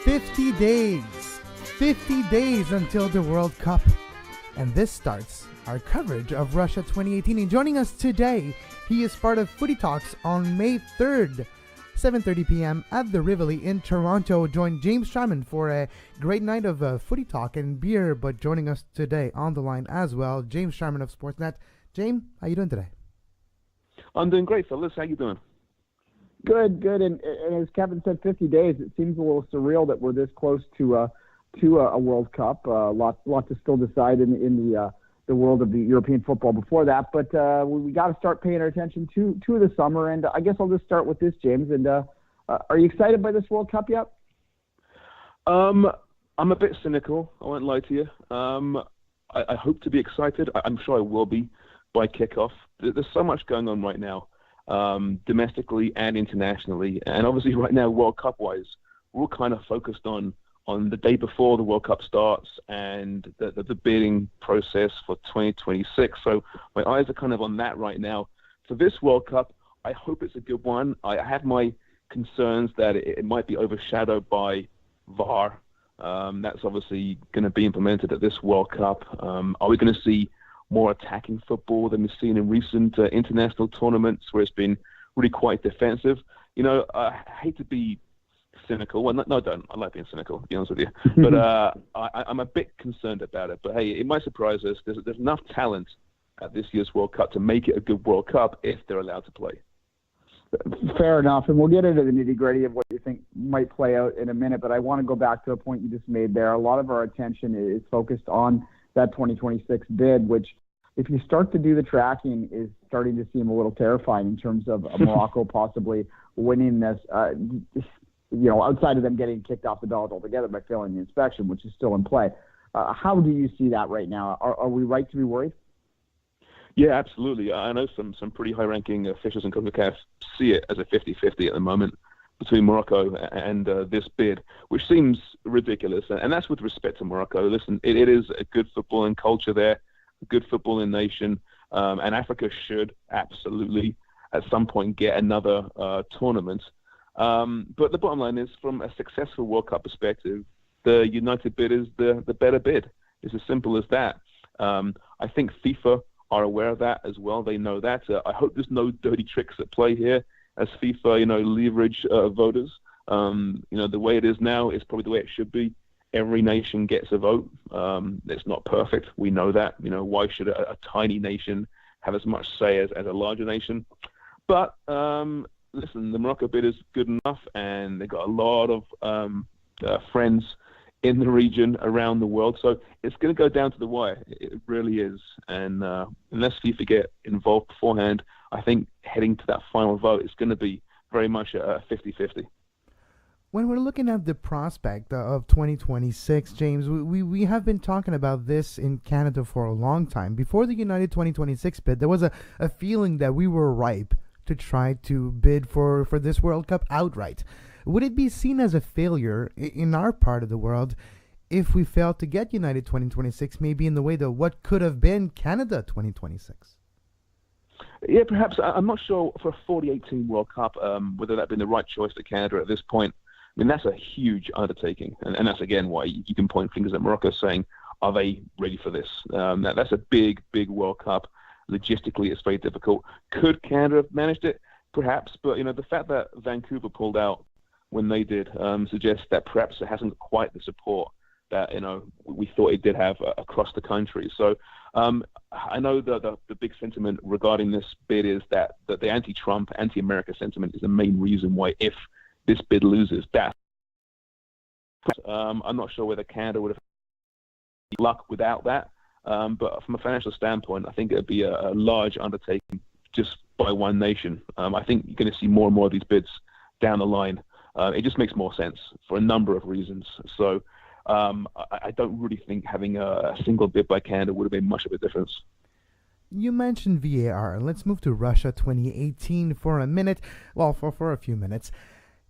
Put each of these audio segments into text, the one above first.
50 days. 50 days until the World Cup. And this starts our coverage of Russia 2018. And joining us today, he is part of Footy Talks on May 3rd, 7:30 p.m. at the Rivoli in Toronto. Join James Sharman for a great night of Footy Talk and beer. But joining us today on the line as well, James Sharman of Sportsnet. James, how you doing today? I'm doing great, fellas. How you doing? Good. And as Kevin said, 50 days. It seems a little surreal that we're this close to a World Cup. Lot to still decide in the world of the European football before that. But we got to start paying our attention to the summer. And I guess I'll just start with this, James. And are you excited by this World Cup yet? I'm a bit cynical. I won't lie to you. I hope to be excited. I'm sure I will be by kickoff. There's so much going on right now, domestically and internationally. And obviously right now, World Cup-wise, we're all kind of focused on the day before the World Cup starts and the bidding process for 2026. So my eyes are kind of on that right now. For this World Cup, I hope it's a good one. I have my concerns that it might be overshadowed by VAR. That's obviously going to be implemented at this World Cup. Are we going to see more attacking football than we've seen in recent international tournaments where it's been really quite defensive? You know, I hate to be cynical. Well, no, I don't. I like being cynical, to be honest with you. But I'm a bit concerned about it. But hey, it might surprise us. There's enough talent at this year's World Cup to make it a good World Cup if they're allowed to play. Fair enough. And we'll get into the nitty-gritty of what you think might play out in a minute. But I want to go back to a point you just made there. A lot of our attention is focused on that 2026 bid, which, if you start to do the tracking, is starting to seem a little terrifying in terms of Morocco possibly winning this, outside of them getting kicked off the ballot altogether by failing the inspection, which is still in play. How do you see that right now? Are we right to be worried? Yeah, absolutely. I know some pretty high-ranking officials in CONCACAF see it as a 50-50 at the moment between Morocco and this bid, which seems ridiculous. And that's with respect to Morocco. Listen, it is a good footballing culture there, a good footballing nation, and Africa should absolutely at some point get another tournament. But the bottom line is, from a successful World Cup perspective, the United bid is the better bid. It's as simple as that. I think FIFA are aware of that as well. They know that. I hope there's no dirty tricks at play here as FIFA, leverage voters. The way it is now is probably the way it should be. Every nation gets a vote. It's not perfect. We know that. Why should a tiny nation have as much say as a larger nation? But listen, the Morocco bid is good enough, and they've got a lot of friends in the region around the world. So it's going to go down to the wire. It really is. And unless FIFA get involved beforehand, I think heading to that final vote, it's going to be very much a 50-50. When we're looking at the prospect of 2026, James, we have been talking about this in Canada for a long time. Before the United 2026 bid, there was a feeling that we were ripe to try to bid for this World Cup outright. Would it be seen as a failure in our part of the world if we failed to get United 2026, maybe in the way that what could have been Canada 2026? Yeah, perhaps. I'm not sure for a 40-18 World Cup whether that been the right choice to Canada at this point. I mean, that's a huge undertaking, and that's, again, why you can point fingers at Morocco saying, are they ready for this? That's a big, big World Cup. Logistically, it's very difficult. Could Canada have managed it? Perhaps, but, the fact that Vancouver pulled out when they did suggests that perhaps it hasn't got quite the support that, we thought it did have across the country. So I know the big sentiment regarding this bid is that the anti-Trump, anti-America sentiment is the main reason why, if this bid loses, that I'm not sure whether Canada would have luck without that. But from a financial standpoint, I think it would be a large undertaking just by one nation. I think you're going to see more and more of these bids down the line. It just makes more sense for a number of reasons. So I don't really think having a single bid by Canada would have made much of a difference. You mentioned VAR. Let's move to Russia 2018 for a minute. Well, for a few minutes.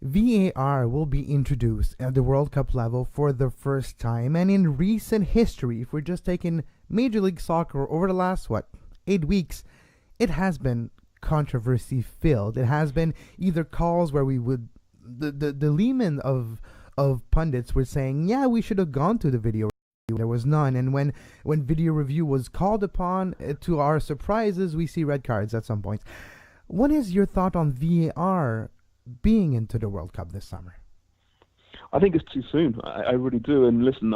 VAR will be introduced at the World Cup level for the first time. And in recent history, if we're just taking Major League Soccer over the last, 8 weeks, it has been controversy filled. It has been either calls where we would the layman of of pundits were saying, yeah, we should have gone to the video review. There was none. And when video review was called upon, to our surprises, we see red cards at some points. What is your thought on VAR being into the World Cup this summer? I think it's too soon. I really do. And listen,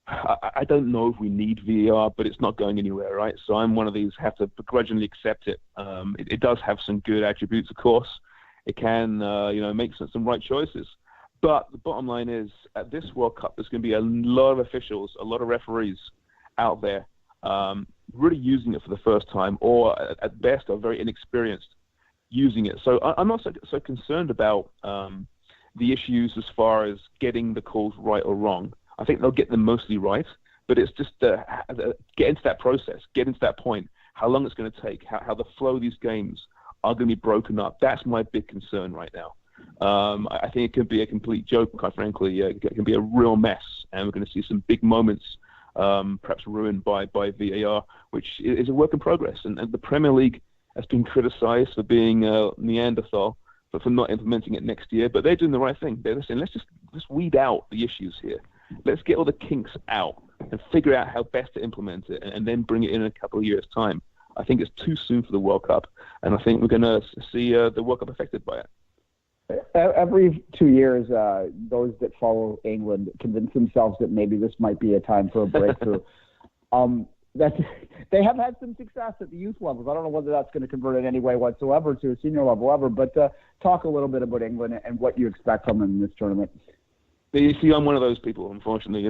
I don't know if we need VAR, but it's not going anywhere, right? So I'm one of these have to begrudgingly accept it. It does have some good attributes, of course. It can, make some right choices. But the bottom line is, at this World Cup, there's going to be a lot of officials, a lot of referees out there really using it for the first time, or at best are very inexperienced using it. So I'm not so concerned about the issues as far as getting the calls right or wrong. I think they'll get them mostly right, but it's just get into that process, get into that point, how long it's going to take, how the flow of these games are going to be broken up. That's my big concern right now. I think it could be a complete joke, quite frankly. It can be a real mess, and we're going to see some big moments perhaps ruined by VAR, which is a work in progress. And the Premier League has been criticised for being Neanderthal, but for not implementing it next year. But they're doing the right thing. They're saying, let's just weed out the issues here. Let's get all the kinks out and figure out how best to implement it, and then bring it in a couple of years' time. I think it's too soon for the World Cup, and I think we're going to see the World Cup affected by it. Every 2 years, those that follow England convince themselves that maybe this might be a time for a breakthrough. They have had some success at the youth levels. I don't know whether that's going to convert in any way whatsoever to a senior level ever, but talk a little bit about England and what you expect from them in this tournament. You see, I'm one of those people, unfortunately.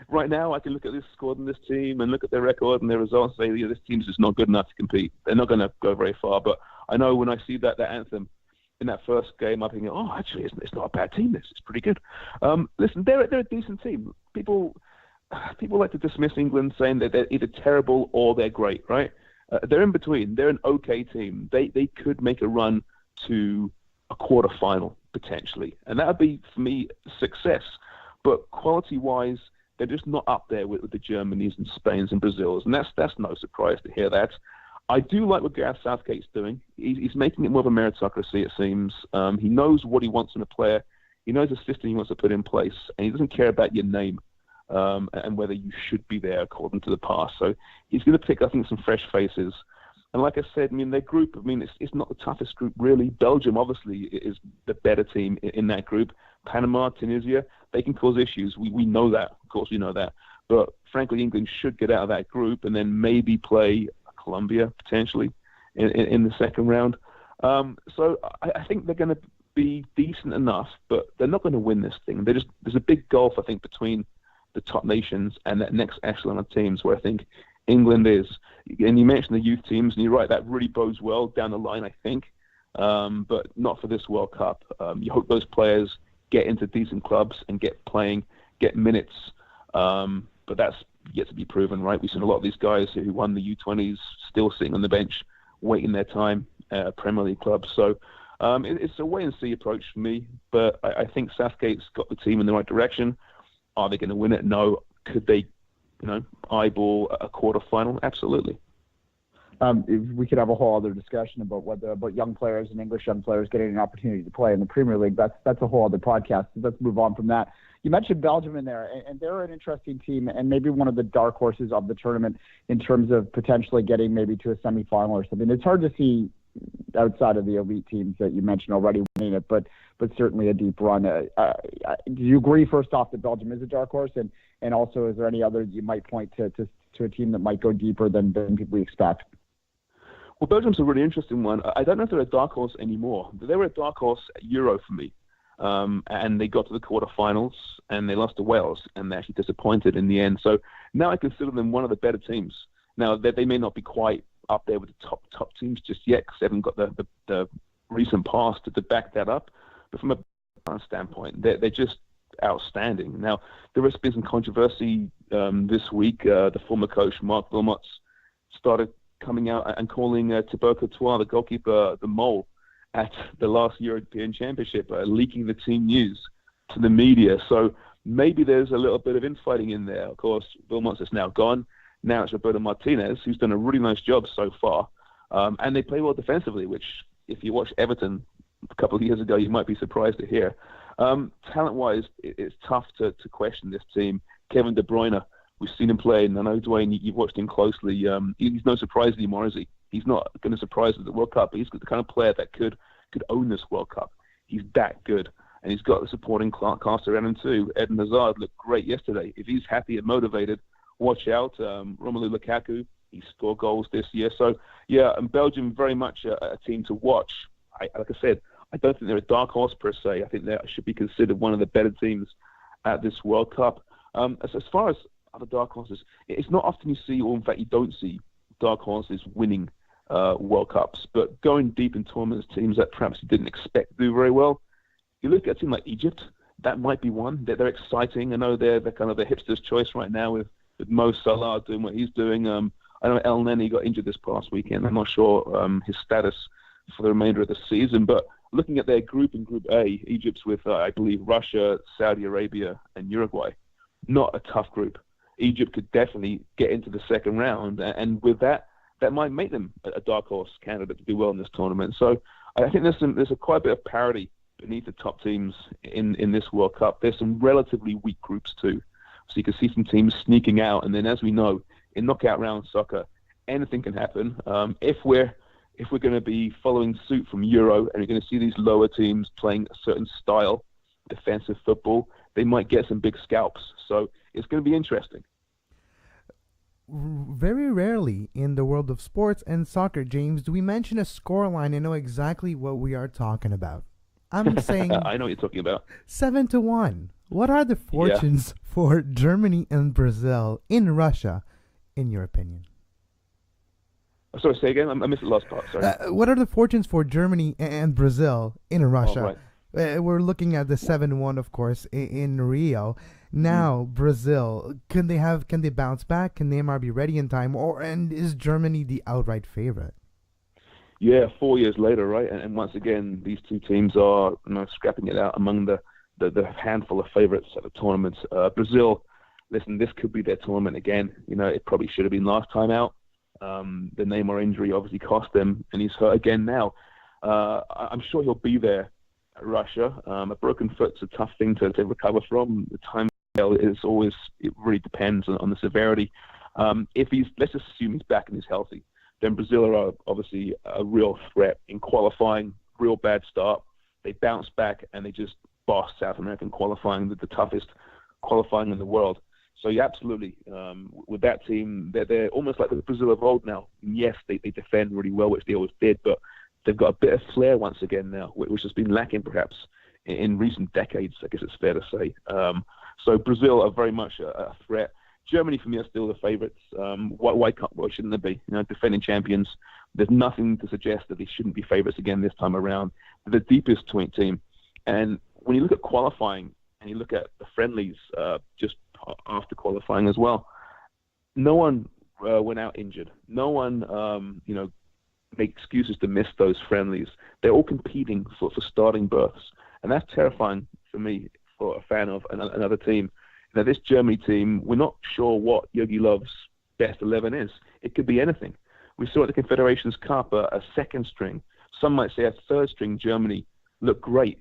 Right now I can look at this squad and this team and look at their record and their results and say, this team's just not good enough to compete. They're not going to go very far. But I know when I see that anthem in that first game, I'm thinking, actually, it's not a bad team. It's pretty good. Listen, they're a decent team. People like to dismiss England, saying that they're either terrible or they're great, right? They're in between. They're an okay team. They could make a run to a quarterfinal potentially, and that would be for me success. But quality-wise, they're just not up there with the Germanys and Spains and Brazils, and that's no surprise to hear that. I do like what Gareth Southgate's doing. He's making it more of a meritocracy, it seems. He knows what he wants in a player. He knows the system he wants to put in place, and he doesn't care about your name and whether you should be there according to the past. So he's going to pick, I think, some fresh faces. And like I said, their group, it's not the toughest group, really. Belgium, obviously, is the better team in that group. Panama, Tunisia, they can cause issues. We know that. Of course, we know that. But frankly, England should get out of that group and then maybe play Colombia, potentially, in the second round. So I think they're going to be decent enough, but they're not going to win this thing. There's a big gulf, I think, between the top nations and that next echelon of teams where I think England is. And you mentioned the youth teams, and you're right, that really bodes well down the line, I think, but not for this World Cup. You hope those players get into decent clubs and get playing, get minutes, but that's yet to be proven, right? We've seen a lot of these guys who won the U20s still sitting on the bench, waiting their time at Premier League clubs. So it's a wait-and-see approach for me, but I think Southgate's got the team in the right direction. Are they going to win it? No. Could they eyeball a quarterfinal? Absolutely. We could have a whole other discussion about young players and English young players getting an opportunity to play in the Premier League. That's a whole other podcast. So let's move on from that. You mentioned Belgium in there, and they're an interesting team and maybe one of the dark horses of the tournament in terms of potentially getting maybe to a semifinal or something. It's hard to see outside of the elite teams that you mentioned already winning it, but certainly a deep run. Do you agree, first off, that Belgium is a dark horse? And also, is there any other you might point to a team that might go deeper than we expect? Well, Belgium's a really interesting one. I don't know if they're a dark horse anymore. They were a dark horse at Euro for me. And they got to the quarterfinals, and they lost to Wales, and they're actually disappointed in the end. So now I consider them one of the better teams. Now, they may not be quite up there with the top teams just yet, because they haven't got the recent past to back that up. But from a standpoint, they're just outstanding. Now, there has been some controversy this week. The former coach, Marc Wilmots, started coming out and calling Thibaut Courtois, the goalkeeper, the mole at the last European Championship, leaking the team news to the media. So maybe there's a little bit of infighting in there. Of course, Wilmots is now gone. Now it's Roberto Martinez, who's done a really nice job so far. And they play well defensively, which if you watch Everton a couple of years ago, you might be surprised to hear. Talent-wise, it's tough to question this team. Kevin De Bruyne, we've seen him play, and I know, Duane, you've watched him closely. He's no surprise anymore, is he? He's not going to surprise us at the World Cup. He's the kind of player that could own this World Cup. He's that good. And he's got the supporting cast around him too. Eden Hazard looked great yesterday. If he's happy and motivated, watch out. Romelu Lukaku, he scored goals this year. So, yeah, and Belgium very much a team to watch. Like I said, I don't think they're a dark horse per se. I think they should be considered one of the better teams at this World Cup. As far as other dark horses, it's not often you see, or in fact you don't see, dark horses winning World Cups. But going deep in tournaments, teams that perhaps you didn't expect to do very well, you look at a team like Egypt, that might be one. They're exciting. I know they're kind of the hipster's choice right now with Mo Salah doing what he's doing. I know El Neni got injured this past weekend. I'm not sure his status for the remainder of the season. But looking at their group in Group A, Egypt's with, I believe, Russia, Saudi Arabia, and Uruguay. Not a tough group. Egypt could definitely get into the second round. And with that might make them a dark horse candidate to do well in this tournament. So I think there's quite a bit of parity beneath the top teams in this World Cup. There's some relatively weak groups too. So you can see some teams sneaking out. And then, as we know, in knockout round soccer, anything can happen. If we're going to be following suit from Euro and you're going to see these lower teams playing a certain style, defensive football, they might get some big scalps. So it's going to be interesting. Very rarely in the world of sports and soccer, James, do we mention a scoreline and know exactly what we are talking about. I'm saying I know what you're talking about. 7-1. What are the fortunes for Germany and Brazil in Russia, in your opinion? Sorry, say again. I missed the last part. Sorry. What are the fortunes for Germany and Brazil in Russia? Oh, right. We're looking at the 7-1, of course, in Rio. Now, Brazil, can they bounce back? Can Neymar be ready in time? And is Germany the outright favorite? Yeah, 4 years later, right? And once again, these two teams are scrapping it out among the handful of favorites at the tournament. Brazil, listen, this could be their tournament again. It probably should have been last time out. The Neymar injury obviously cost them, and he's hurt again now. I'm sure he'll be there at Russia. A broken foot's a tough thing to recover from. The time is always, it really depends on the severity. If let's just assume he's back and he's healthy, then Brazil are obviously a real threat in qualifying. Real bad start. They bounce back and they just boss South American qualifying, the toughest qualifying in the world. So yeah, absolutely. With that team, they're almost like the Brazil of old now. Yes, they defend really well, which they always did, but they've got a bit of flair once again now, which has been lacking perhaps in recent decades, I guess it's fair to say. So Brazil are very much a threat. Germany, for me, are still the favourites. Why shouldn't they be? Defending champions. There's nothing to suggest that they shouldn't be favourites again this time around. They're the deepest team. And when you look at qualifying and you look at the friendlies just after qualifying as well, no one went out injured. No one, make excuses to miss those friendlies. They're all competing for starting berths. And that's terrifying for me, for a fan of another team. Now, this Germany team, we're not sure what Jogi Löw's best 11 is. It could be anything. We saw at the Confederations Cup a second string, some might say a third string Germany look great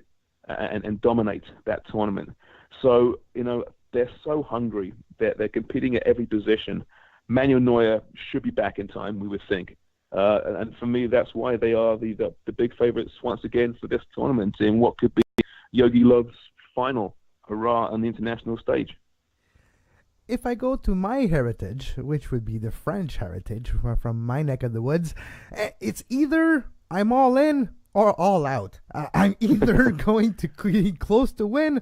and dominate that tournament. So, they're so hungry. They're competing at every position. Manuel Neuer should be back in time, we would think. And for me, that's why they are the big favourites once again for this tournament in what could be Jogi Löw's final hurrah on the international stage. If I go to my heritage, which would be the French heritage from my neck of the woods, it's either I'm all in or all out. I'm either going to be close to win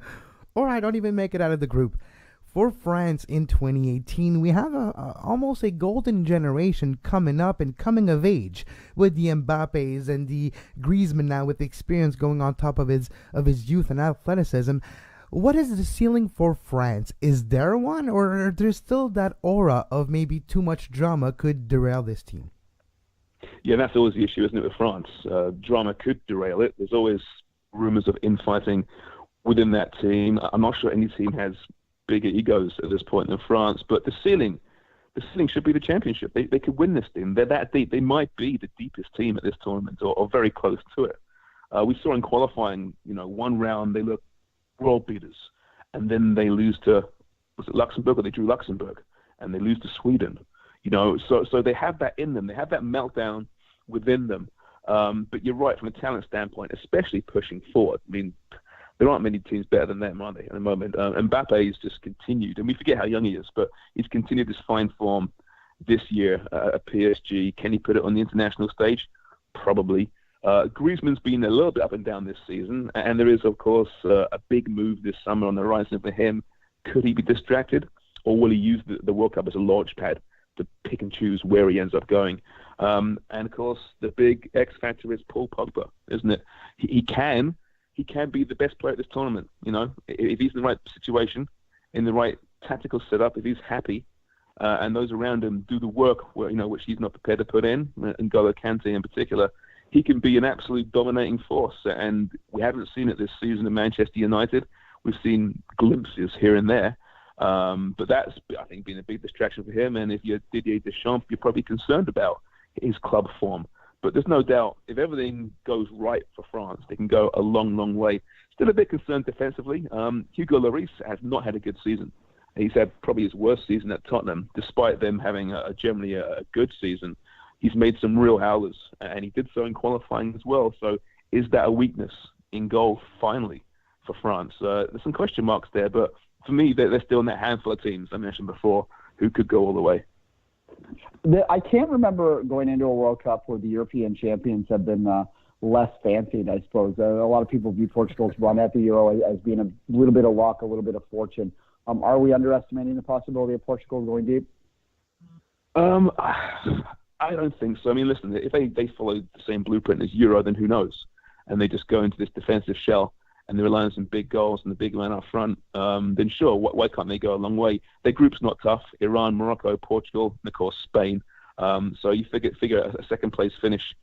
or I don't even make it out of the group. For France in 2018, we have almost a golden generation coming up and coming of age with the Mbappes and the Griezmann now with experience going on top of his youth and athleticism. What is the ceiling for France? Is there one, or there's still that aura of maybe too much drama could derail this team? Yeah, that's always the issue, isn't it, with France? Drama could derail it. There's always rumors of infighting within that team. I'm not sure any team has bigger egos at this point than France, but the ceiling should be the championship. They could win this team. They're that deep. They might be the deepest team at this tournament, or very close to it. We saw in qualifying, one round they looked world beaters, and then they lose to, was it Luxembourg, or they drew Luxembourg, and they lose to Sweden. So they have that in them. They have that meltdown within them. But you're right, from a talent standpoint, especially pushing forward. I mean, there aren't many teams better than them, are they, at the moment? Mbappe has just continued, and we forget how young he is, but he's continued this fine form this year at PSG. Can he put it on the international stage? Probably. Griezmann's been a little bit up and down this season, and there is, of course, a big move this summer on the horizon for him. Could he be distracted, or will he use the World Cup as a launch pad to pick and choose where he ends up going? And, of course, the big X factor is Paul Pogba, isn't it? He can be the best player at this tournament, if he's in the right situation, in the right tactical setup, if he's happy, and those around him do the work, which he's not prepared to put in, and N'Golo Kante in particular. He can be an absolute dominating force, and we haven't seen it this season at Manchester United. We've seen glimpses here and there, but that's, I think, been a big distraction for him. And if you're Didier Deschamps, you're probably concerned about his club form. But there's no doubt, if everything goes right for France, they can go a long, long way. Still a bit concerned defensively. Hugo Lloris has not had a good season. He's had probably his worst season at Tottenham, despite them having generally a good season. He's made some real howlers, and he did so in qualifying as well. So is that a weakness in goal, finally, for France? There's some question marks there, but for me, they're still in that handful of teams I mentioned before who could go all the way. I can't remember going into a World Cup where the European champions have been less fancied, I suppose. A lot of people view Portugal's run at the Euro as being a little bit of luck, a little bit of fortune. Are we underestimating the possibility of Portugal going deep? I don't think so. I mean, listen, if they follow the same blueprint as Euro, then who knows? And they just go into this defensive shell and they rely on some big goals and the big line up front, then sure, why can't they go a long way? Their group's not tough. Iran, Morocco, Portugal, and of course Spain. So you figure a second place finish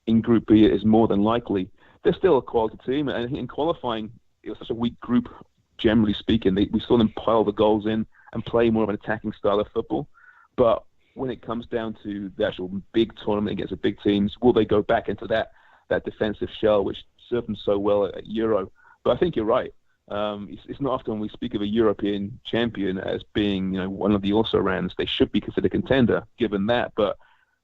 in Group B is more than likely. They're still a quality team, and in qualifying, it was such a weak group, generally speaking. We saw them pile the goals in and play more of an attacking style of football. But when it comes down to the actual big tournament against the big teams, will they go back into that defensive shell, which served them so well at Euro? But I think you're right. It's not often we speak of a European champion as being, one of the also-rans. They should be considered a contender, given that. But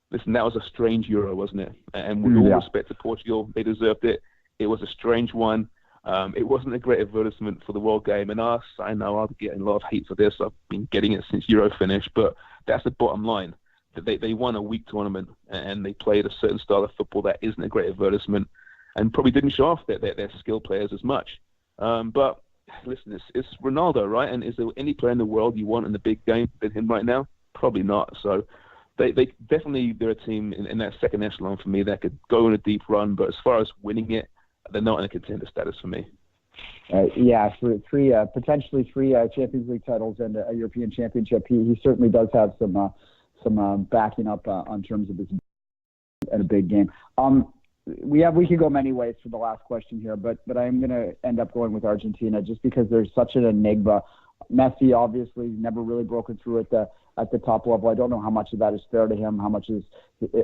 listen, that was a strange Euro, wasn't it? And with all respect to Portugal, they deserved it. It was a strange one. It wasn't a great advertisement for the World Game. And us, I know I'll be getting a lot of hate for this. I've been getting it since Euro finished. But that's the bottom line. That they won a weak tournament and they played a certain style of football that isn't a great advertisement and probably didn't show off their skilled players as much. But listen, it's Ronaldo, right? And is there any player in the world you want in the big game than him right now? Probably not. So they're a team in that second echelon for me that could go on a deep run. But as far as winning it, they're not in a contender status for me. Potentially three Champions League titles and a European Championship. He certainly does have some backing up on terms of his at a big game. We could go many ways for the last question here, but I'm going to end up going with Argentina just because there's such an enigma. Messi obviously never really broken through at the top level. I don't know how much of that is fair to him, how much is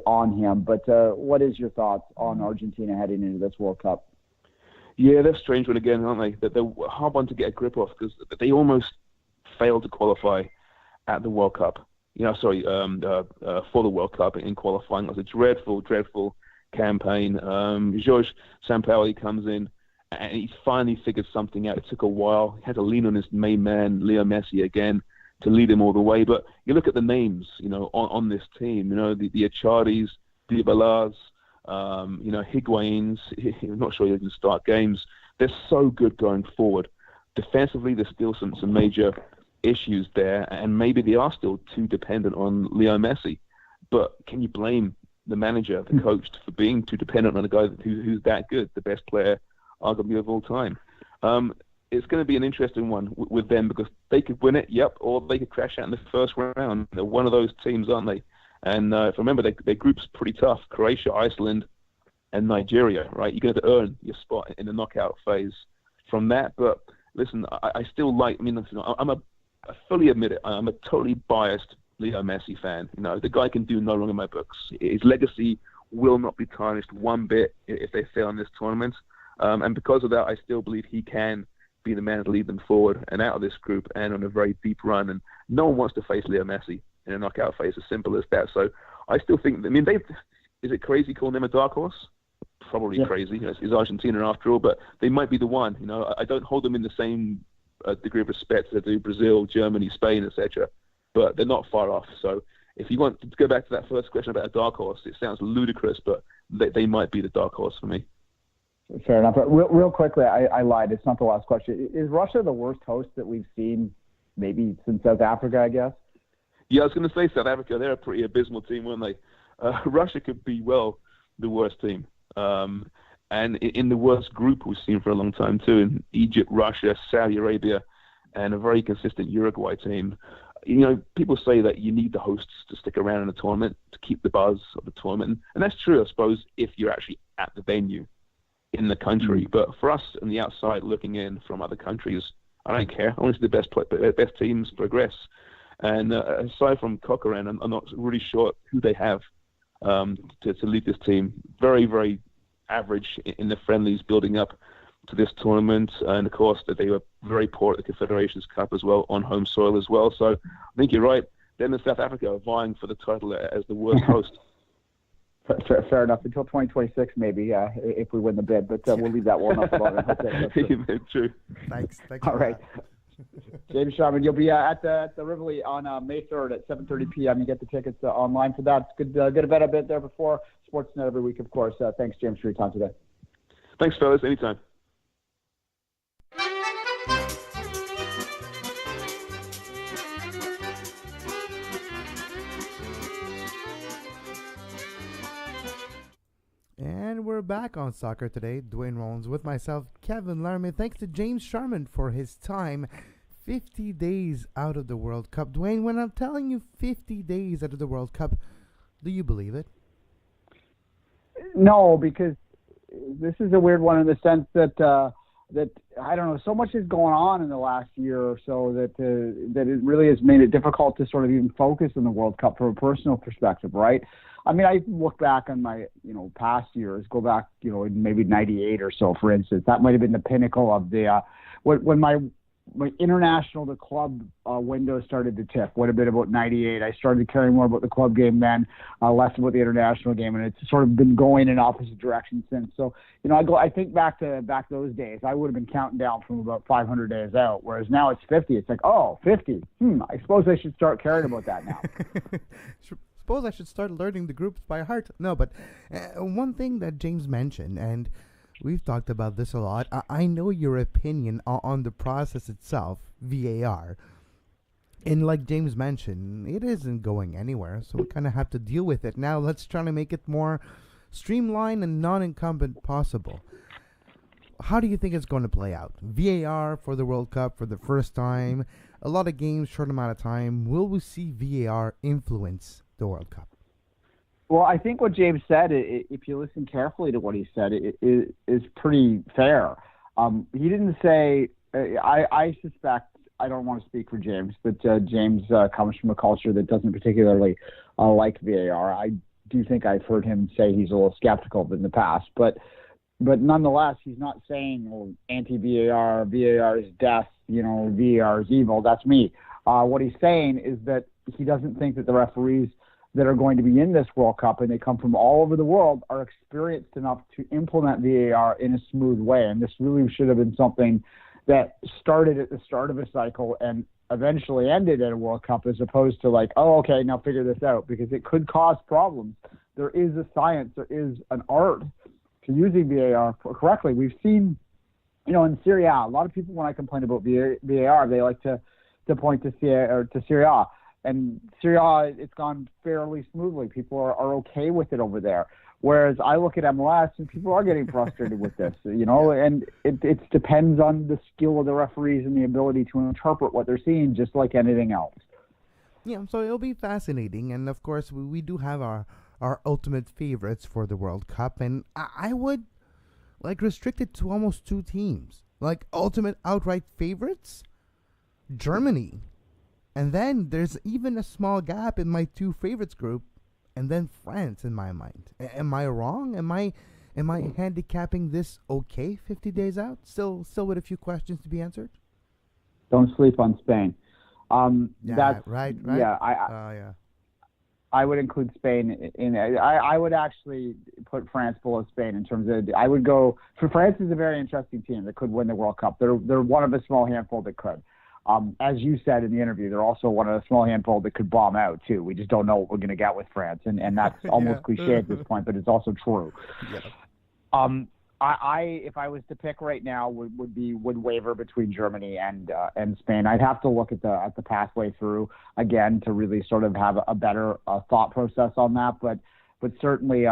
on him. But what is your thoughts on Argentina heading into this World Cup? Yeah, they're a strange one again, aren't they? They're a hard one to get a grip of because they almost failed to qualify at the World Cup. For the World Cup in qualifying. It was a dreadful, dreadful campaign. Jorge Sampaoli comes in and he's finally figured something out. It took a while. He had to lean on his main man, Leo Messi, again to lead him all the way. But you look at the names, on this team, the Acharis, Dybalas, Higuain's. I'm not sure he can start games. They're so good going forward. Defensively, there's still some major issues there, and maybe they are still too dependent on Leo Messi. But can you blame the manager, the coach, for being too dependent on a guy who's that good, the best player, arguably, of all time? It's going to be an interesting one with them because they could win it, or they could crash out in the first round. They're one of those teams, aren't they? And if I remember, their group's pretty tough. Croatia, Iceland, and Nigeria, right? You're going to have to earn your spot in the knockout phase from that. But listen, I still I fully admit it, I'm a totally biased Leo Messi fan. The guy can do no wrong in my books. His legacy will not be tarnished one bit if they fail in this tournament. And because of that, I still believe he can be the man to lead them forward and out of this group and on a very deep run. And no one wants to face Leo Messi in a knockout phase, as simple as that. So I still think, I mean, is it crazy calling them a dark horse? Probably crazy. You know, it's Argentina after all, but they might be the one. You know, I don't hold them in the same degree of respect as I do Brazil, Germany, Spain, etc. But they're not far off. So if you want to go back to that first question about a dark horse, it sounds ludicrous, but they might be the dark horse for me. Fair enough. But real quickly, I lied. It's not the last question. Is Russia the worst host that we've seen maybe since South Africa, I guess? Yeah, I was going to say South Africa. They're a pretty abysmal team, weren't they? Russia could be, well, the worst team. And in the worst group we've seen for a long time, too, in Egypt, Russia, Saudi Arabia, and a very consistent Uruguay team. You know, people say that you need the hosts to stick around in a tournament to keep the buzz of the tournament. And that's true, I suppose, if you're actually at the venue in the country. But for us on the outside looking in from other countries, I don't care. I want to see the best teams progress. And aside from Cochran, I'm not really sure who they have to lead this team. Very, very average in the friendlies building up to this tournament. And, of course, that they were very poor at the Confederations Cup as well, on home soil as well. So I think you're right. Them and South Africa are vying for the title as the worst host. Fair enough. Until 2026, maybe, if we win the bid. But we'll leave that one off alone. True. Thanks. All right. James Sharman, you'll be at the Rivoli on May 3rd at 7:30 p.m. You get the tickets online for that. It's good to bet a bit there before Sportsnet every week, of course. Thanks, James, for your time today. Thanks, fellas. Anytime. And we're back on Soccer Today. Duane Rollins with myself, Kevin Laramee. Thanks to James Sharman for his time. 50 days out of the World Cup. Duane, when I'm telling you 50 days out of the World Cup, do you believe it? No, because this is a weird one in the sense that I don't know, so much is going on in the last year or so that it really has made it difficult to sort of even focus on the World Cup from a personal perspective, right? I mean, I look back on my, past years, go back, in maybe 98 or so, for instance. That might have been the pinnacle of the, when my international to club window started to tip, would have been about 98. I started caring more about the club game then, less about the international game, and it's sort of been going in opposite directions since. So, I think back those days, I would have been counting down from about 500 days out, whereas now it's 50. It's like, 50. I suppose I should start caring about that now. Suppose I should start learning the groups by heart. No, but one thing that James mentioned, and we've talked about this a lot, I know your opinion on the process itself, VAR. And like James mentioned, it isn't going anywhere, so we kind of have to deal with it. Now let's try to make it more streamlined and non-incumbent possible. How do you think it's going to play out? VAR for the World Cup for the first time, a lot of games, short amount of time. Will we see VAR influence the World Cup? Well, I think what James said, if you listen carefully to what he said, it is pretty fair. He didn't say, I suspect, I don't want to speak for James, but James comes from a culture that doesn't particularly like VAR. I do think I've heard him say he's a little skeptical in the past, but nonetheless, he's not saying anti-VAR, VAR is death, VAR is evil. That's me. What he's saying is that he doesn't think that the referees that are going to be in this World Cup, and they come from all over the world, are experienced enough to implement VAR in a smooth way. And this really should have been something that started at the start of a cycle and eventually ended at a World Cup, as opposed to okay, now figure this out, because it could cause problems. There is a science, there is an art to using VAR correctly. We've seen, in Serie A, a lot of people, when I complain about VAR, they like to point to Serie A. And Serie A, it's gone fairly smoothly. People are okay with it over there. Whereas I look at MLS and people are getting frustrated with this, and it depends on the skill of the referees and the ability to interpret what they're seeing, just like anything else. Yeah, so it'll be fascinating. And of course, we do have our ultimate favorites for the World Cup. And I would restrict it to almost two teams. Ultimate outright favorites, Germany. And then there's even a small gap in my two favorites group, and then France in my mind. Am I wrong? Am Am I handicapping this okay 50 days out? Still with a few questions to be answered? Don't sleep on Spain. Yeah, That's right. Yeah, Yeah. I would include Spain in it. I would actually put France below Spain in terms of. I would go for France is a very interesting team that could win the World Cup. They're one of a small handful that could. As you said in the interview, they're also one of a small handful that could bomb out too. We just don't know what we're going to get with France, and that's almost cliche at this point, but it's also true. Yeah. I if I was to pick right now would waver between Germany and Spain. I'd have to look at the pathway through again to really sort of have a better thought process on that. But certainly,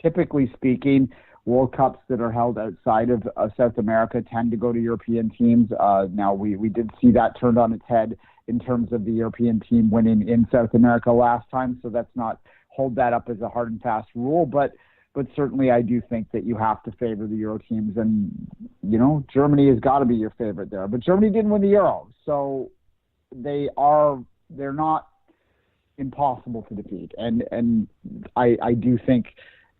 typically speaking, World Cups that are held outside of South America tend to go to European teams. Now we did see that turned on its head in terms of the European team winning in South America last time. So that's not hold that up as a hard and fast rule, but certainly I do think that you have to favor the Euro teams, and Germany has got to be your favorite there. But Germany didn't win the Euro, so they're not impossible to defeat. And I do think,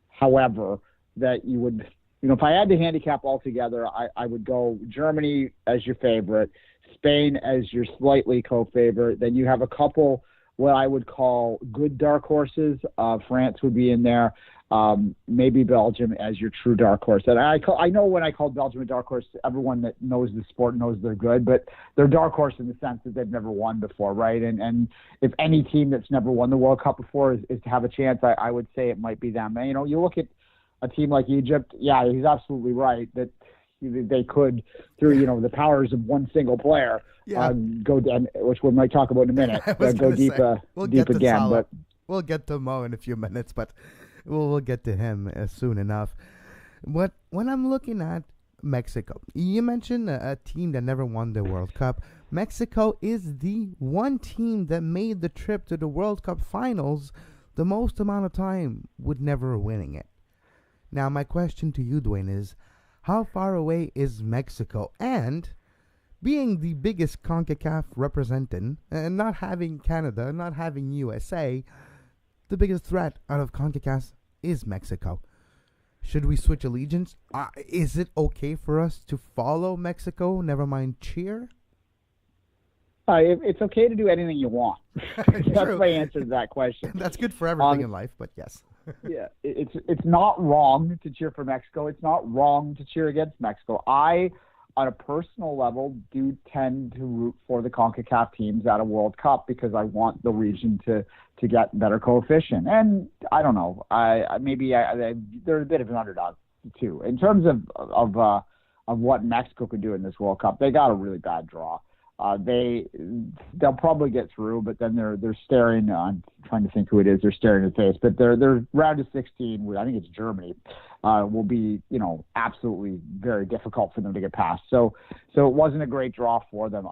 however, that you would, if I had to handicap altogether, I would go Germany as your favorite, Spain as your slightly co-favorite. Then you have a couple what I would call good dark horses. France would be in there. Maybe Belgium as your true dark horse. And I know when I called Belgium a dark horse, everyone that knows the sport knows they're good, but they're dark horse in the sense that they've never won before, right? And if any team that's never won the World Cup before is to have a chance, I would say it might be them. And, you look at a team like Egypt, yeah, he's absolutely right that they could, through the powers of one single player, go down, which we might talk about in a minute, go deep again. But we'll get to Mo in a few minutes, but we'll get to him soon enough. When I'm looking at Mexico, you mentioned a team that never won the World Cup. Mexico is the one team that made the trip to the World Cup finals the most amount of time with never winning it. Now, my question to you, Duane, is how far away is Mexico? And being the biggest CONCACAF representant, and not having Canada, not having USA, the biggest threat out of CONCACAF is Mexico. Should we switch allegiance? Is it okay for us to follow Mexico, never mind cheer? It's okay to do anything you want. That's my answer to that question. That's good for everything in life, but yes. Yeah, it's not wrong to cheer for Mexico. It's not wrong to cheer against Mexico. I, on a personal level, do tend to root for the CONCACAF teams at a World Cup because I want the region to get better coefficient. And I don't know, they're a bit of an underdog too in terms of what Mexico could do in this World Cup. They got a really bad draw. They'll probably get through, but then they're staring. I'm trying to think who it is. They're staring in the face, but they're round of 16. I think it's Germany. Will be absolutely very difficult for them to get past. So it wasn't a great draw for them.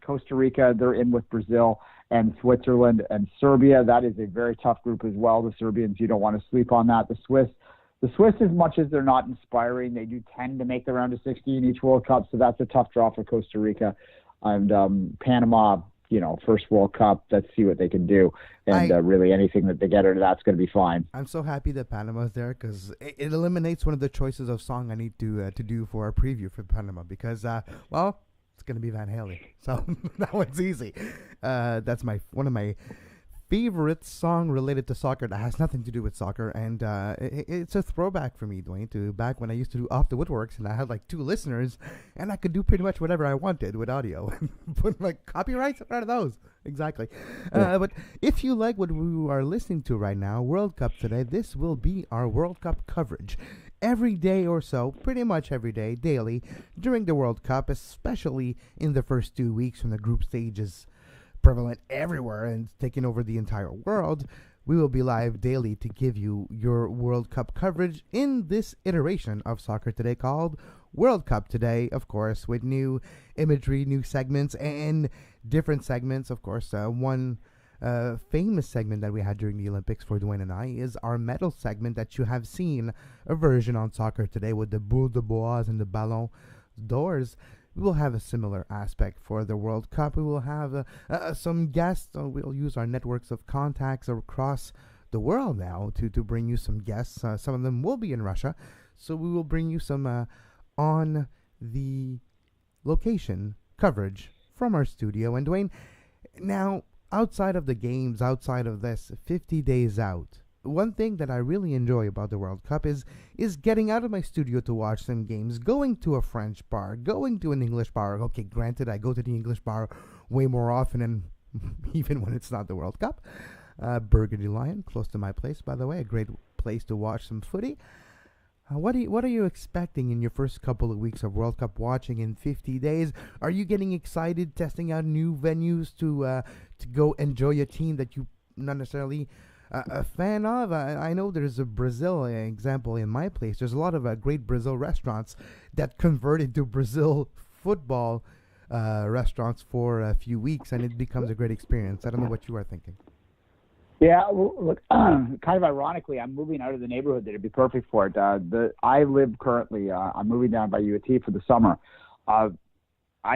Costa Rica. They're in with Brazil and Switzerland and Serbia. That is a very tough group as well. The Serbians, you don't want to sleep on that. The Swiss, as much as they're not inspiring, they do tend to make the round of 16 each World Cup. So that's a tough draw for Costa Rica. And Panama, first World Cup, let's see what they can do. And really anything that they get out of that's going to be fine. I'm so happy that Panama's there because it eliminates one of the choices of song I need to do for our preview for Panama because, it's going to be Van Halen. So that one's easy. That's one of my favorite song related to soccer that has nothing to do with soccer, and it's a throwback for me, Duane, to back when I used to do Off the Woodworks, and I had like 2 listeners, and I could do pretty much whatever I wanted with audio. Put like copyrights, what are those? Exactly. But if you like what we are listening to right now, World Cup today, this will be our World Cup coverage. Every day or so, pretty much every day, daily, during the World Cup, especially in the first 2 weeks when the group stage is prevalent everywhere and taking over the entire world, we will be live daily to give you your World Cup coverage in this iteration of Soccer Today called World Cup Today, of course, with new imagery, new segments, and different segments. Of course, one famous segment that we had during the Olympics for Duane and I is our medal segment that you have seen a version on Soccer Today with the boule de bois and the ballon d'ors. We will have a similar aspect for the World Cup. We will have some guests. We'll use our networks of contacts across the world now to bring you some guests. Some of them will be in Russia, so we will bring you some on the location coverage from our studio. And Duane, now outside of the games, outside of this 50 days out, one thing that I really enjoy about the World Cup is getting out of my studio to watch some games, going to a French bar, going to an English bar. Okay, granted, I go to the English bar way more often, and even when it's not the World Cup. Burgundy Lion, close to my place, by the way, a great place to watch some footy. What are you expecting in your first couple of weeks of World Cup watching in 50 days? Are you getting excited, testing out new venues to go enjoy a team that you not necessarily a fan of? I know there's a Brazil example in my place. There's a lot of great Brazil restaurants that converted to Brazil football restaurants for a few weeks, and it becomes a great experience. I don't know what you are thinking. Yeah, well, look, kind of ironically, I'm moving out of the neighborhood that'd be perfect for it. I live currently, I'm moving down by UAT for the summer. I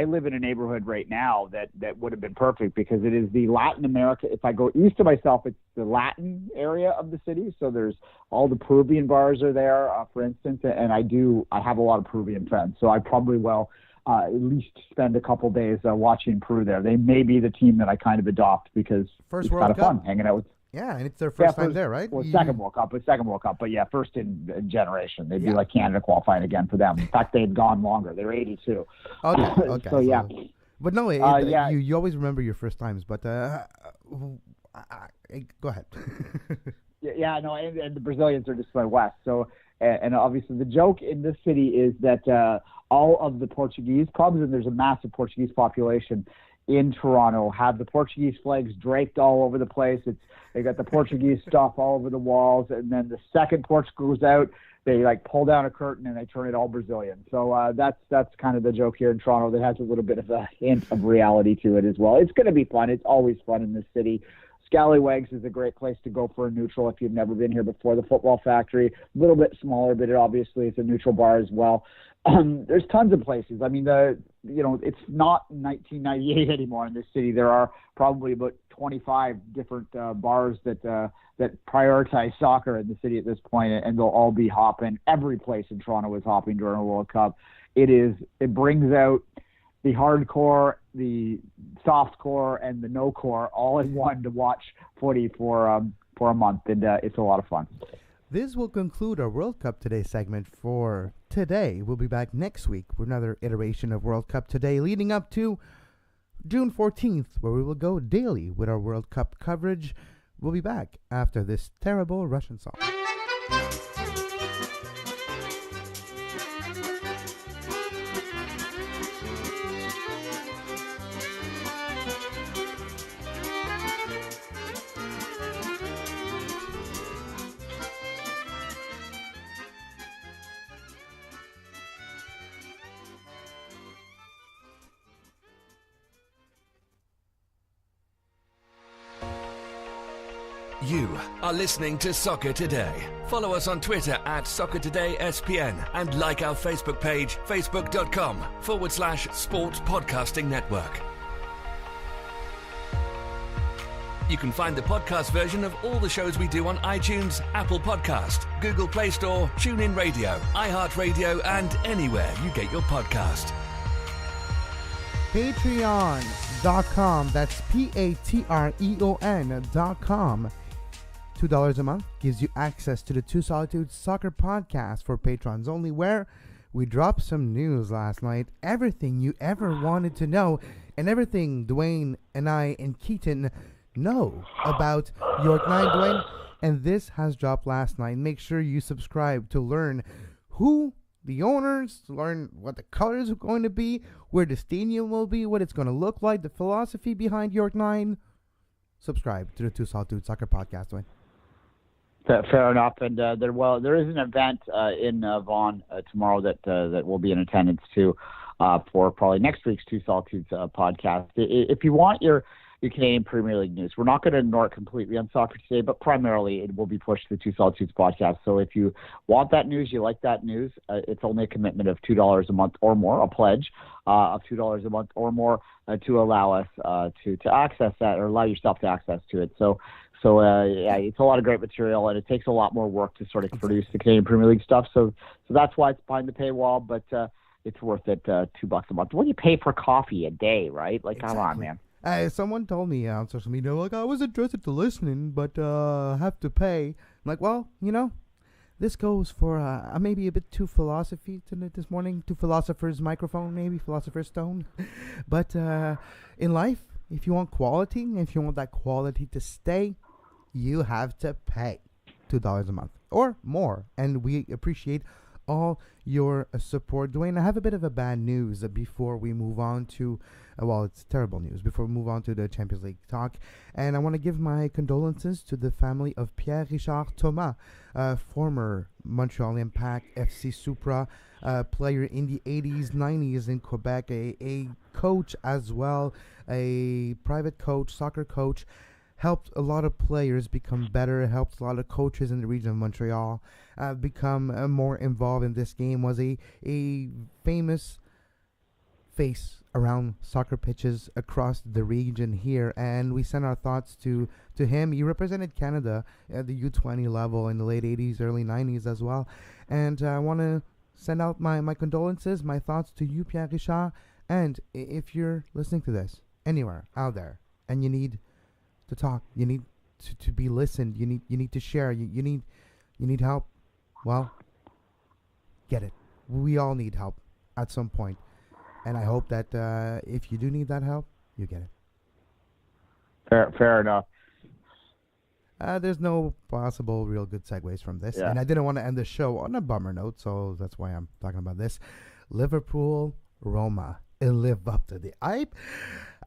live in a neighborhood right now that would have been perfect because it is the Latin America. If I go east of myself, it's the Latin area of the city. So there's all the Peruvian bars are there, for instance, and I have a lot of Peruvian friends. So I probably will at least spend a couple days watching Peru there. They may be the team that I kind of adopt because it's kind of fun hanging out with. Yeah, and it's their first time there, right? Well, second World Cup, but yeah, first in generation. They'd be like Canada qualifying again for them. In fact, they'd gone longer. They're 82. Okay. So yeah. But no, you always remember your first times. But go ahead. And the Brazilians are just my west. So, and obviously the joke in this city is that all of the Portuguese pubs, and there's a massive Portuguese population in Toronto, have the Portuguese flags draped all over the place. They got the Portuguese stuff all over the walls, and then the second Portugal goes out, they like pull down a curtain and they turn it all Brazilian. So that's kind of the joke here in Toronto. That has a little bit of a hint of reality to it as well. It's going to be fun. It's always fun in this city. Scallywags is a great place to go for a neutral if you've never been here before. The Football Factory, a little bit smaller, but it obviously is a neutral bar as well. There's tons of places. I mean, it's not 1998 anymore in this city. There are probably about 25 different bars that prioritize soccer in the city at this point, and they'll all be hopping. Every place in Toronto is hopping during a World Cup. It brings out the hardcore, the softcore, and the no-core all in one to watch footy for a month, and it's a lot of fun. This will conclude our World Cup Today segment for today. We'll be back next week with another iteration of World Cup Today, leading up to June 14th, where we will go daily with our World Cup coverage. We'll be back after this terrible Russian song. You are listening to Soccer Today. Follow us on Twitter at SoccerTodaySPN and like our Facebook page, facebook.com/Sports Podcasting Network. You can find the podcast version of all the shows we do on iTunes, Apple Podcast, Google Play Store, TuneIn Radio, iHeartRadio, and anywhere you get your podcast. Patreon.com. That's Patreon.com. $2 a month gives you access to the Two Solitudes Soccer Podcast for patrons only, where we dropped some news last night. Everything you ever wanted to know, and everything Duane and I and Keaton know about York 9, Duane. And this has dropped last night. Make sure you subscribe to learn who the owners, to learn what the colors are going to be, where the stadium will be, what it's going to look like, the philosophy behind York 9. Subscribe to the Two Solitudes Soccer Podcast, Duane. Fair enough, and there is an event in Vaughan tomorrow that will be in attendance too for probably next week's Two Solitudes podcast. If you want your Canadian Premier League news, we're not going to ignore it completely on Soccer Today, but primarily it will be pushed to the Two Solitudes podcast. So if you want that news, you like that news, it's only a commitment of $2 a month or more, a pledge of $2 a month or more to allow us to access that, or allow yourself to access to it. So So yeah, it's a lot of great material, and it takes a lot more work to sort of produce the Canadian Premier League stuff. So that's why it's behind the paywall, but it's worth it. $2 a month. What do you pay for coffee a day, right? Like, Come on, man. Someone told me on social media, like, I was interested to listening, but I have to pay. I'm like, well, this goes for maybe a bit too philosophy this morning, too philosopher's microphone, maybe philosopher's stone. But in life, if you want quality, if you want that quality to stay, you have to pay $2 a month or more. And we appreciate all your support. Duane, I have a bit of a bad news before we move on to, it's terrible news, before we move on to the Champions League talk. And I want to give my condolences to the family of Pierre-Richard Thomas, former Montreal Impact, FC Supra, player in the 80s, 90s in Quebec, a coach as well, a private coach, soccer coach, helped a lot of players become better, helped a lot of coaches in the region of Montreal become more involved in this game, was a famous face around soccer pitches across the region here, and we send our thoughts to him. He represented Canada at the U20 level in the late 80s, early 90s as well, and I want to send out my condolences, my thoughts to you, Pierre Richard, and if you're listening to this anywhere out there and you need to talk, you need to be listened, you need to share, you need help, well, get it. We all need help at some point, and I hope that if you do need that help, you get it. Fair enough. There's no possible real good segues from this, and I didn't want to end the show on a bummer note, so that's why I'm talking about this. Liverpool, Roma, it live up to the hype.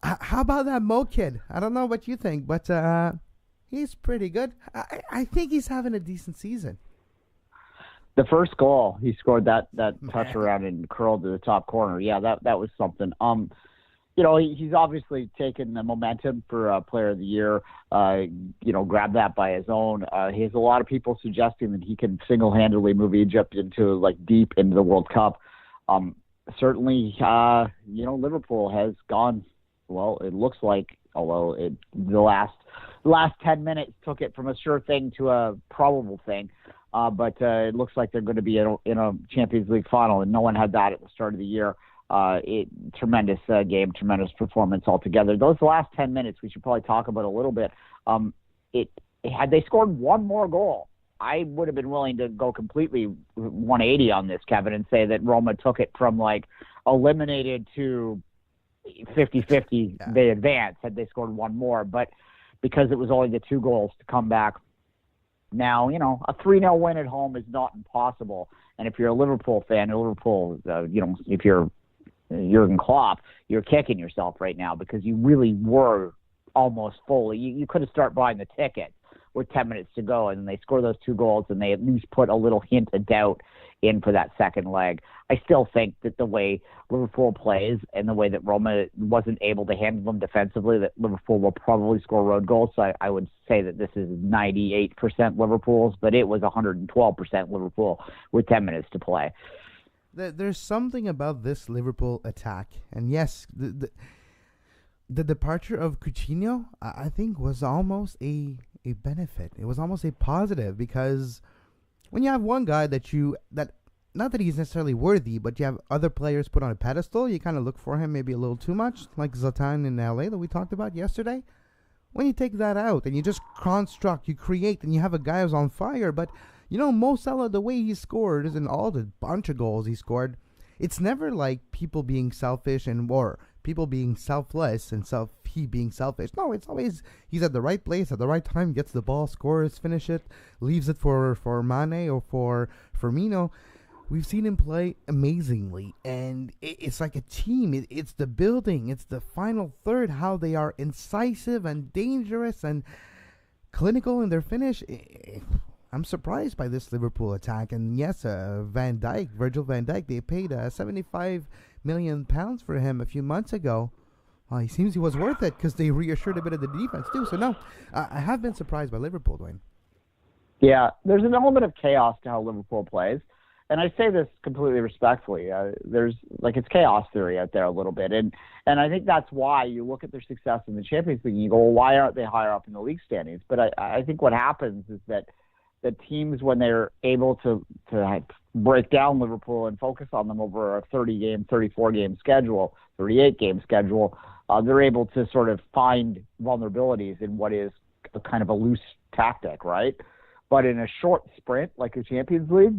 How about that Mo kid? I don't know what you think, but he's pretty good. I think he's having a decent season. The first goal, he scored that touch around and curled to the top corner. Yeah, that was something. He's obviously taken the momentum for Player of the Year. Grabbed that by his own. He has a lot of people suggesting that he can single-handedly move Egypt into deep into the World Cup. Certainly, Liverpool has gone. Well, it looks like, although the last 10 minutes took it from a sure thing to a probable thing, but it looks like they're going to be in a Champions League final, and no one had that at the start of the year. Tremendous game, tremendous performance altogether. Those last 10 minutes, we should probably talk about a little bit. Had they scored one more goal, I would have been willing to go completely 180 on this, Kevin, and say that Roma took it from eliminated to 50-50, they advanced had they scored one more, but because it was only the 2 goals to come back. Now, a 3-0 win at home is not impossible, and if you're a Liverpool fan, if you're Jurgen Klopp, you're kicking yourself right now because you really were almost fully. You could have started buying the ticket with 10 minutes to go, and they score those 2 goals, and they at least put a little hint of doubt in for that second leg. I still think that the way Liverpool plays and the way that Roma wasn't able to handle them defensively, that Liverpool will probably score road goals. So I would say that this is 98% Liverpool's, but it was 112% Liverpool with 10 minutes to play. There's something about this Liverpool attack, and yes, the departure of Coutinho, I think, was almost a benefit. It was almost a positive, because when you have one guy that not that he's necessarily worthy, but you have other players put on a pedestal, you kind of look for him maybe a little too much, like Zlatan in LA that we talked about yesterday. When you take that out and you just construct, you create, and you have a guy who's on fire, but Mo Salah, the way he scores and all the bunch of goals he scored, it's never like people being selfish or people being selfless and he being selfish. No, it's always he's at the right place at the right time, gets the ball, scores, finish it, leaves it for Mane or for Firmino. We've seen him play amazingly, and it's like a team. It's the building, it's the final third, how they are incisive and dangerous and clinical in their finish. I'm surprised by this Liverpool attack. And yes, Virgil van Dijk, they paid £75 million for him a few months ago. He seems he was worth it because they reassured a bit of the defense too. So no, I have been surprised by Liverpool, Duane. Yeah, there's an element of chaos to how Liverpool plays. and I say this completely respectfully, there's it's chaos theory out there a little bit, and I think that's why you look at their success in the Champions League and you go, well, why aren't they higher up in the league standings? But I think what happens is that the teams, when they're able to break down Liverpool and focus on them over a 30-game, 34-game schedule, 38-game schedule, they're able to sort of find vulnerabilities in what is a kind of a loose tactic, right? But in a short sprint like the Champions League,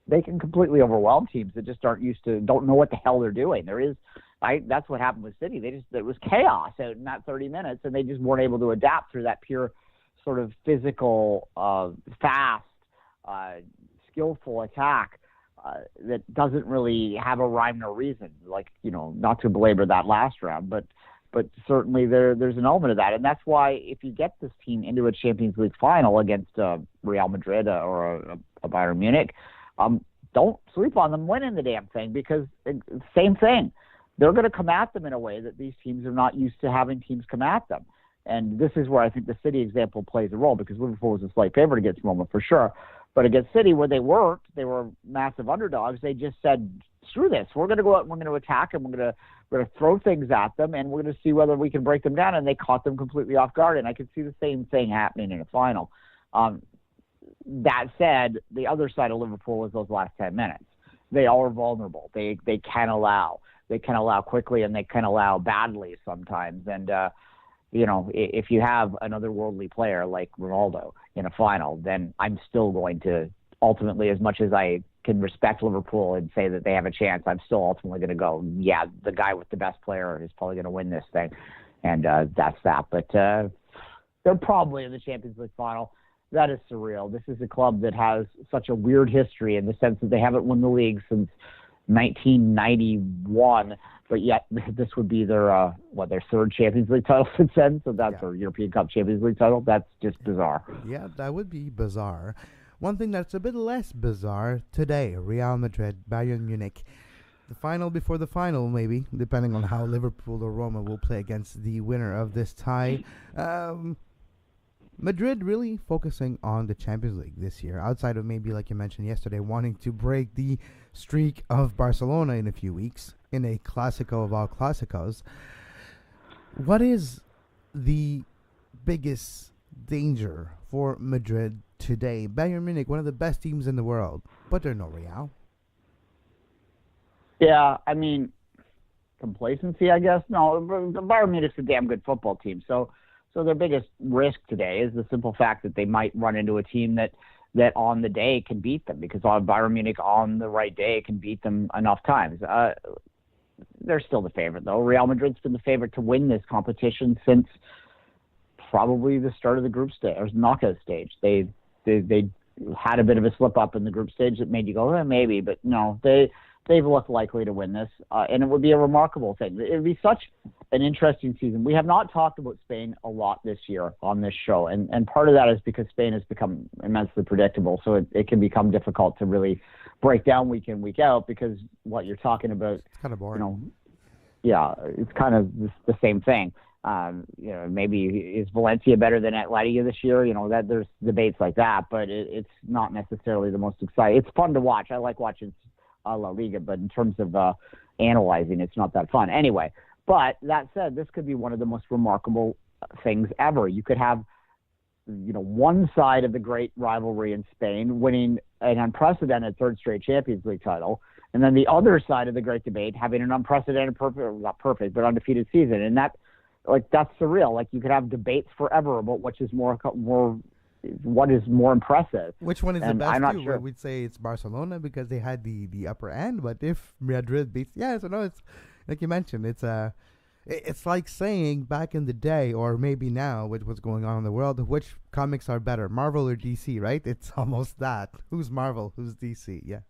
they can completely overwhelm teams that just don't know what the hell they're doing. That's what happened with City. It was chaos out in that 30 minutes, and they just weren't able to adapt through that pure sort of physical, fast, skillful attack that doesn't really have a rhyme or reason. Not to belabor that last round, but certainly there's an element of that, and that's why if you get this team into a Champions League final against Real Madrid or a Bayern Munich, don't sleep on them winning the damn thing, because same thing. They're going to come at them in a way that these teams are not used to having teams come at them. And this is where I think the City example plays a role, because Liverpool was a slight favorite against Roma for sure. But against City, where they were massive underdogs, they just said, screw this. We're going to go out and we're going to attack them. We're going to throw things at them, and we're going to see whether we can break them down. And they caught them completely off guard. And I could see the same thing happening in a final. That said, the other side of Liverpool is those last 10 minutes. They are vulnerable. They can allow. They can allow quickly, and they can allow badly sometimes. And, if you have another worldly player like Ronaldo in a final, then I'm still going to ultimately, as much as I can respect Liverpool and say that they have a chance, I'm still ultimately going to go, yeah, the guy with the best player is probably going to win this thing. And that's that. But they're probably in the Champions League final. That is surreal. This is a club that has such a weird history in the sense that they haven't won the league since 1991, but yet this would be their third Champions League title since then. So that's their European Cup Champions League title. That's just bizarre. Yeah, that would be bizarre. One thing that's a bit less bizarre today: Real Madrid, Bayern Munich. The final before the final, maybe, depending on how Liverpool or Roma will play against the winner of this tie. Madrid really focusing on the Champions League this year, outside of maybe, like you mentioned yesterday, wanting to break the streak of Barcelona in a few weeks in a Clásico of all Clásicos. What is the biggest danger for Madrid today? Bayern Munich, one of the best teams in the world, but they're no Real. Yeah, I mean, complacency, I guess. No, Bayern Munich's a damn good football team, so their biggest risk today is the simple fact that they might run into a team that on the day can beat them, because Bayern Munich on the right day can beat them enough times. They're still the favorite, though. Real Madrid's been the favorite to win this competition since probably the start of the group stage, or knockout stage. They had a bit of a slip up in the group stage that made you go, maybe, but no, they've looked likely to win this, and it would be a remarkable thing. It would be such an interesting season. We have not talked about Spain a lot this year on this show, and part of that is because Spain has become immensely predictable, so it can become difficult to really break down week in, week out, because what you're talking about, it's kind of boring. It's kind of the same thing. Maybe is Valencia better than Atletico this year? That there's debates like that, but it's not necessarily the most exciting. It's fun to watch. I like watching La Liga, but in terms of analyzing, it's not that fun. Anyway, but that said, this could be one of the most remarkable things ever. You could have, one side of the great rivalry in Spain winning an unprecedented third straight Champions League title, and then the other side of the great debate having an unprecedented, not perfect, but undefeated season. And that's surreal. Like, you could have debates forever about what is more impressive. Which one is the best? I'm not sure. Sure. We'd say it's Barcelona because they had the upper end, but if Madrid beats, it's like you mentioned, it's like saying back in the day, or maybe now with what's going on in the world, which comics are better, Marvel or DC, right? It's almost that. Who's Marvel? Who's DC? Yeah.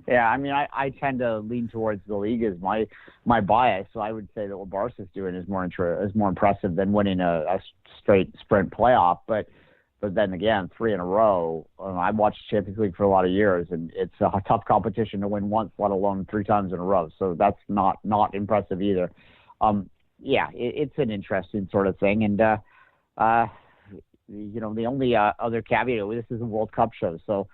Yeah, I mean, I tend to lean towards the league as my bias, so I would say that what Barca's doing is more impressive than winning a straight sprint playoff. But then again, 3 in a row. I've watched Champions League for a lot of years, and it's a tough competition to win once, let alone 3 times in a row. So that's not impressive either. It's an interesting sort of thing, and the only other caveat, this is a World Cup show, so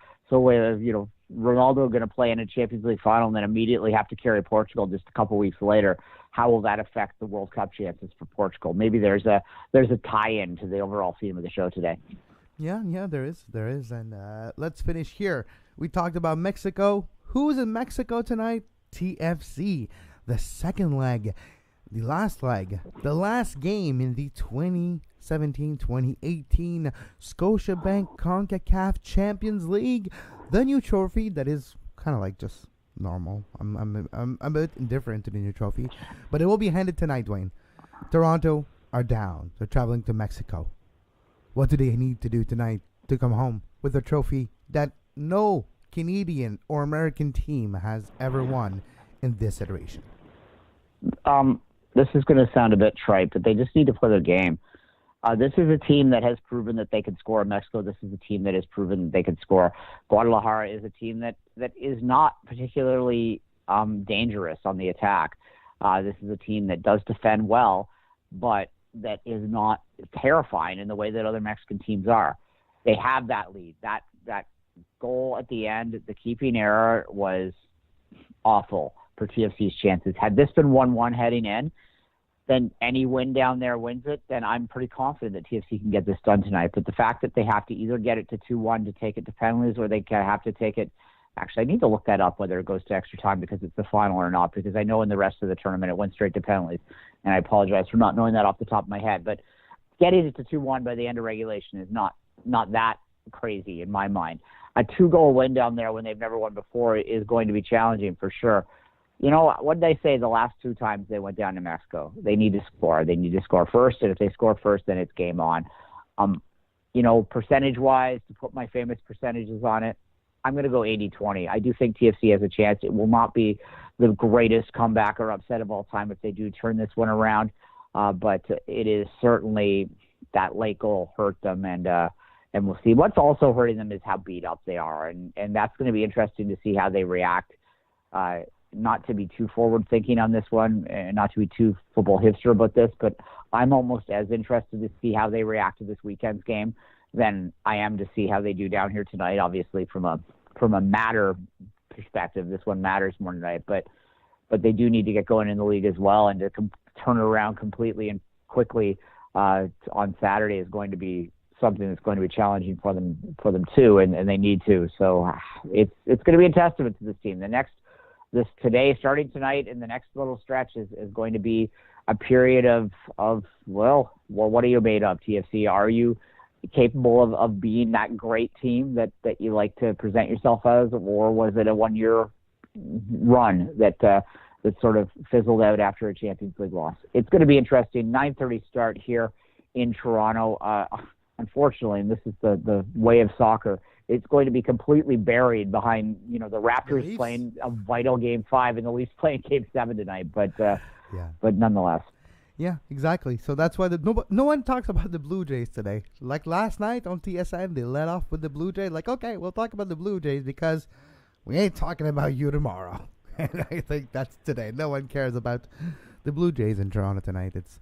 Ronaldo going to play in a Champions League final and then immediately have to carry Portugal just a couple weeks later? How will that affect the World Cup chances for Portugal? Maybe there's a tie-in to the overall theme of the show today. Yeah, there is. And let's finish here. We talked about Mexico. Who's in Mexico tonight? TFC. The second leg, the last leg, the last game in the 2017-2018 Scotiabank CONCACAF Champions League. The new trophy that is kind of like just normal. I'm a bit indifferent to the new trophy, but it will be handed tonight, Duane. Toronto are down. They're traveling to Mexico. What do they need to do tonight to come home with a trophy that no Canadian or American team has ever won in this iteration? This is going to sound a bit trite, but they just need to play their game. This is a team that has proven that they can score in Mexico. This is a team that has proven that they can score. Guadalajara is a team that is not particularly dangerous on the attack. This is a team that does defend well, but that is not terrifying in the way that other Mexican teams are. They have that lead. That goal at the end, the keeping error, was awful for TFC's chances. Had this been 1-1 heading in, then any win down there wins it, then I'm pretty confident that TFC can get this done tonight. But the fact that they have to either get it to 2-1 to take it to penalties, or they have to take it... Actually, I need to look that up, whether it goes to extra time because it's the final or not, because I know in the rest of the tournament it went straight to penalties. And I apologize for not knowing that off the top of my head. But getting it to 2-1 by the end of regulation is not that crazy in my mind. A 2-goal win down there when they've never won before is going to be challenging for sure. You know, what did they say the last 2 times they went down to Mexico? They need to score. They need to score first, and if they score first, then it's game on. You know, percentage-wise, to put my famous percentages on it, I'm going to go 80-20. I do think TFC has a chance. It will not be the greatest comeback or upset of all time if they do turn this one around, but it is certainly that late goal hurt them, and we'll see. What's also hurting them is how beat up they are, and that's going to be interesting to see how they react. Not to be too forward-thinking on this one, and not to be too football hipster about this, but I'm almost as interested to see how they react to this weekend's game than I am to see how they do down here tonight. Obviously, from a matter perspective, this one matters more tonight, but they do need to get going in the league as well, and to turn it around completely and quickly on Saturday is going to be something that's going to be challenging for them too, and they need to. So it's going to be a testament to this team. This today, starting tonight, and the next little stretch is going to be a period of well, what are you made of, TFC? Are you capable of being that great team that you like to present yourself as, or was it a 1-year run that sort of fizzled out after a Champions League loss? It's going to be interesting. 9:30 start here in Toronto. Unfortunately, and this is the way of soccer, it's going to be completely buried behind, the Raptors playing a vital Game 5 and the Leafs playing Game 7 tonight. But nonetheless. Yeah, exactly. So that's why no one talks about the Blue Jays today. Like last night on TSN, they let off with the Blue Jays. Like, okay, we'll talk about the Blue Jays because we ain't talking about you tomorrow. And I think that's today. No one cares about the Blue Jays in Toronto tonight. It's,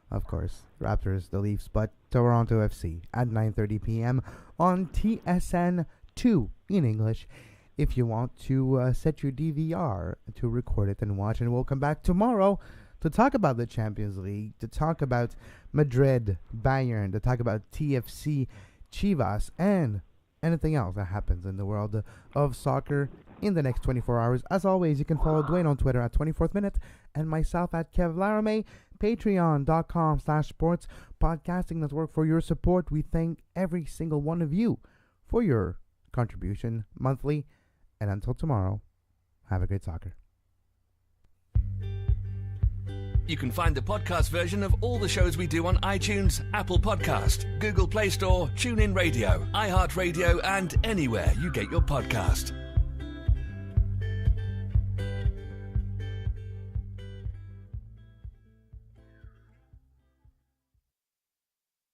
of course, Raptors, the Leafs, but Toronto FC at 9:30 p.m. on TSN 2 in English. If you want to set your DVR to record it and watch, and we'll come back tomorrow to talk about the Champions League, to talk about Madrid, Bayern, to talk about TFC, Chivas, and anything else that happens in the world of soccer in the next 24 hours. As always, you can follow Duane on Twitter at 24th Minute and myself at Kev Laramee. Patreon.com/sports podcasting network for your support. We thank every single one of you for your contribution monthly. And until tomorrow, have a great soccer. You can find the podcast version of all the shows we do on iTunes, Apple Podcast, Google Play Store, TuneIn Radio, iHeartRadio, and anywhere you get your podcast.